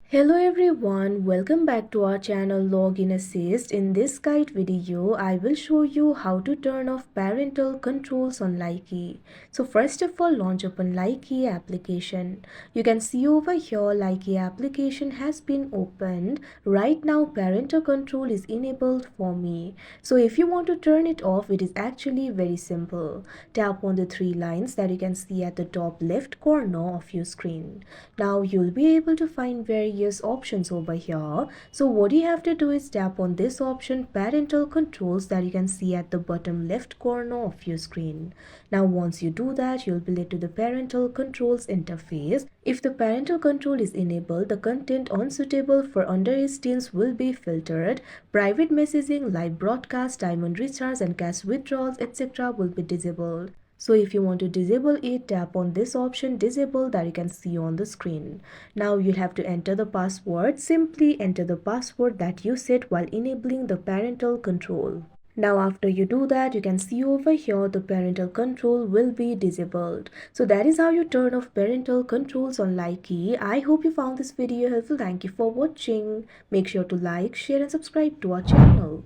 Hello everyone, welcome back to our channel Login Assist. In this guide video, I will show you how to turn off parental controls on Likee. So first of all, launch open Likee application. You can see over here Likee application has been opened. Right now parental control is enabled for me. So if you want to turn it off, it is actually very simple. Tap on the three lines that you can see at the top left corner of your screen. Now you'll be able to find various options over here. So what you have to do is tap on this option parental controls that you can see at the bottom left corner of your screen. Now once you do that, you'll be led to the parental controls interface. If the parental control is enabled, the content unsuitable for underage teens will be filtered. Private messaging, live broadcast, diamond recharge and cash withdrawals etc. will be disabled. So if you want to disable it, tap on this option disable that you can see on the screen. Now you'll have to enter the password. Simply enter the password that you set while enabling the parental control. Now after you do that, you can see over here the parental control will be disabled. So that is how you turn off parental controls on Likee. I hope you found this video helpful. Thank you for watching. Make sure to like, share and subscribe to our channel.